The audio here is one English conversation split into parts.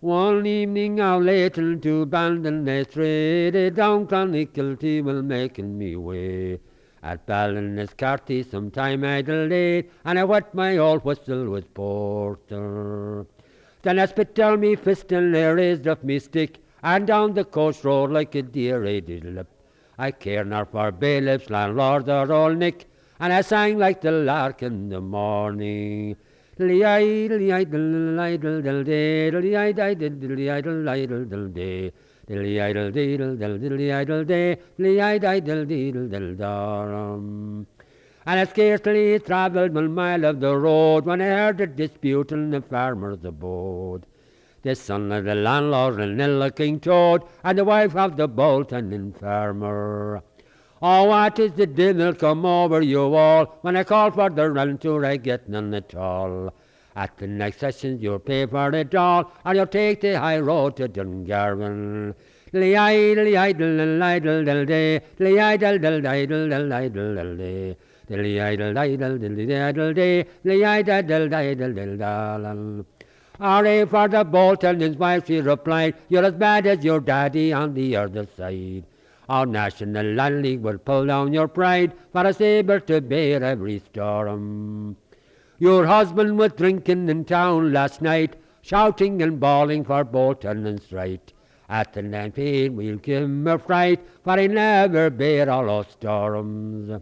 One evening out late to Bandon traded down Clonnickelty will making me way. At Ballin's Carty some time idle late, and I wet my old whistle with porter. Then I spit down me fist and I raised up me stick, and down the coast road like a deer I did lip. I care not for bailiffs, landlords, or old Nick, and I sang like the lark in the morning. Dilly idle idle idle diddle day, dilly idle diddly idle idle diddle day, dilly idle diddle diddly idle day, dilly idle diddle diddle darum. And I scarcely travelled a mile of the road when I heard a dispute in the farmer's abode. The son of the landlord and the king toad, and the wife of the Bolton and farmer. Oh, what is the devil come over you all? When I call for the rent, I get none at all. At the next session, you'll pay for it all, and you'll take the high road to Dungarvan. Idle, idle, idle, idle, day, idle, idle, idle, idle, idle, day. Dilly idle, idle, dilly idle, day, idle, idle, idle, idle, idle. Hooray for the Bolton, his wife, she replied, you're as bad as your daddy on the other side. Our National Land League will pull down your pride, for us able to bear every storm. Your husband was drinking in town last night, shouting and bawling for Bolton and Straight. At the Lamphey we'll give him a fright, for he never bear all our storms.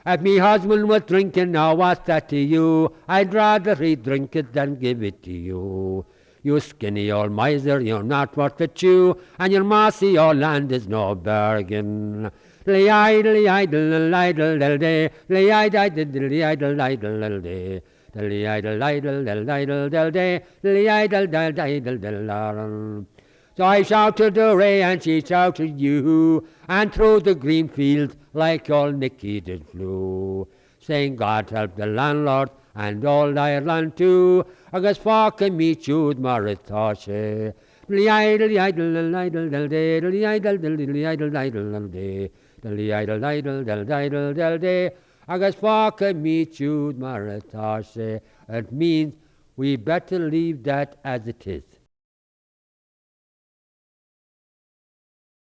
If me husband was drinking, now what's that to you? I'd rather he drink it than give it to you. You skinny old miser, you're not worth a chew, and your mossy old land is no bargain. Lay idle, idle, idle, idle, day, lay idle, idle, idle, idle, day. Dilly idle, idle, idle, idle, day, dilly idle, idle, idle, idle. So I shouted hooray and she shouted you, and through the green fields like old Nicky did flew, saying God help the landlord and old Ireland too, agus fáca me siúd mar atá sé. Dilly idle, idle, idle, day, dilly idle, dilly idle, idle, day, dilly idle, idle, idle, idle, day, agus fáca me siúd mar atá sé. It means we better leave that as it is.